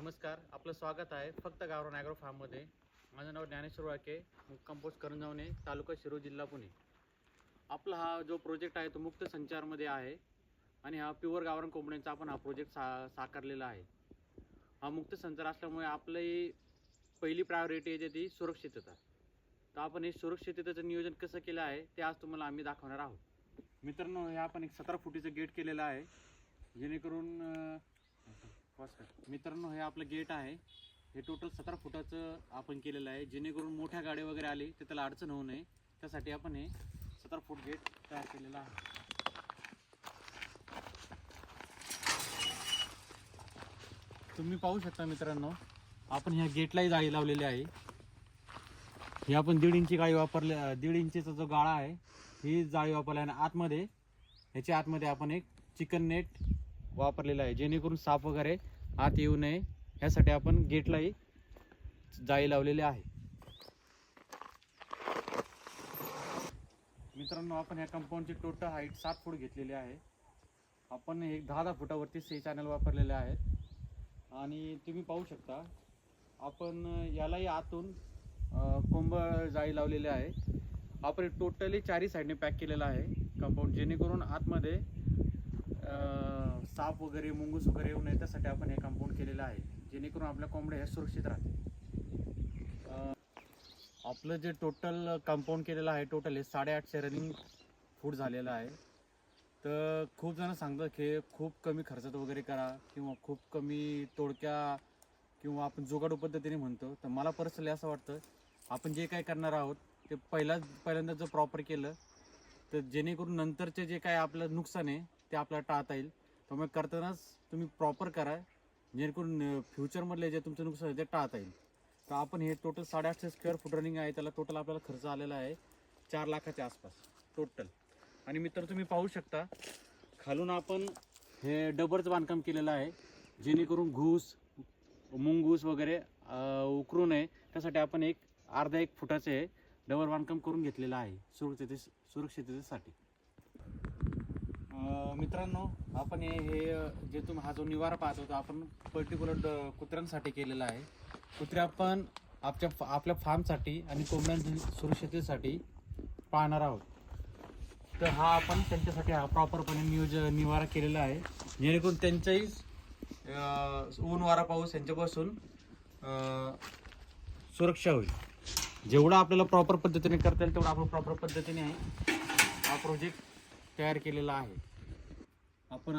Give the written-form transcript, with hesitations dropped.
नमस्कार, आपलं स्वागत आहे फक्त गावरान ॲग्रो फार्ममध्ये। माझं नाव ज्ञानेश्वर वाळके, मुक्काम पोस्ट करंजवणे, तालुका शिरूर, जिल्हा पुणे। आपला हा जो प्रोजेक्ट आहे तो मुक्त संचारमध्ये आहे आणि हा प्युअर गावरान कोंबड्यांचा आपण हा प्रोजेक्ट साकारलेला आहे। हा मुक्त संचार असल्यामुळे आपली पहिली प्रायोरिटी आहे ती सुरक्षितता। तर आपण हे सुरक्षिततेचं नियोजन कसं केलं आहे ते आज तुम्हाला आम्ही दाखवणार आहोत। मित्रांनो, हे आपण एक 17 फुटीचं गेट केलेलं आहे, जेणेकरून मित्रांनो हे आपलं गेट आहे। हे टोटल 17 फुटाचं आपण केलेलं आहे, जेणेकरून मोठ्या गाड्या वगैरे आली तर त्याला अडचण होऊ नये, त्यासाठी आपण हे 17 फूट गेट तयार केलेलं आहे। तुम्ही पाहू शकता मित्रांनो, आपण ह्या गेटलाही जाळी लावलेली आहे। ही आपण 1.5 इंची गाळी वापरले, 1.5 इंचीचा जो गाळा आहे ही जाळी वापरली आणि आतमध्ये ह्याच्या आतमध्ये आपण एक चिकन नेट वापरलेला आहे, जेणेकरून साप वगैरे आत येऊ नये यासाठी आपण गेटलाही जाळी लावलेली आहे। मित्रांनो, आपण ह्या कंपाऊंडची टोटल हाईट 7 फूट घेतलेली आहे। आपण एक 10 फुटावरती सी चॅनल वापरलेले आहेत आणि तुम्ही पाहू शकता आपण यालाही आतून कोंब जाळी लावलेली आहे। आपण टोटली 4 साईडने पॅक केलेला आहे कंपाऊंड, जेणेकरून आतमध्ये साप वगैरे मुंगूस वगैरे येऊ नये त्यासाठी आपण हे कंपाऊंड केलेलं आहे, जेणेकरून आपल्या कोंबड्या हे सुरक्षित राहतील। आपलं जे टोटल कंपाऊंड केलेलं आहे टोटल हे 850 रनिंग फूट झालेलं आहे। तर खूप जण सांगतात की खूप कमी खर्चात वगैरे करा किंवा खूप कमी तोडक्या किंवा आपण जुगाडू पद्धतीने म्हणतो, तर मला पर्सनली असं वाटतं आपण जे काय करणार आहोत ते पहिल्यांदा जर प्रॉपर केलं तर जेणेकरून नंतरचे जे काय आपलं नुकसान आहे ते आपल्याला टाळता येईल। त्यामुळे करतानाच तुम्ही प्रॉपर करा, जेणेकरून फ्युचरमधले जे तुमचं नुकसान आहे ते टाळता येईल। तर आपण हे टोटल 850 स्क्वेअर फूट रनिंग आहे, त्याला टोटल आपल्याला खर्च आलेला आहे 4 लाखाच्या आसपास टोटल। आणि मित्र तुम्ही पाहू शकता खालून आपण हे डबरचं बांधकाम केलेलं आहे, जेणेकरून घूस मुंगूस वगैरे उकरू नये त्यासाठी आपण एक अर्धा 1 फुटाचे डबर बांधकाम करून घेतलेलं आहे सुरक्षिततेसाठी। मित्रांनो, आपण हे जे तुम्ही हा जो निवारा पाहतो तो आपण पर्टिक्युलर कुत्र्यांसाठी केलेला आहे। कुत्रे आपण आपल्या फार्मसाठी आणि कोंबड्यांच्या सुरक्षिततेसाठी पाहणार आहोत, तर हा आपण त्यांच्यासाठी हा प्रॉपरपणे निवारा केलेला आहे, जेणेकरून त्यांच्याही ऊन वारा पाऊस यांच्यापासून सुरक्षा होईल। जेवढं आपल्याला प्रॉपर पद्धतीने करता येईल तेवढं आपण प्रॉपर पद्धतीने हा प्रोजेक्ट तयार केलेला आहे। आपण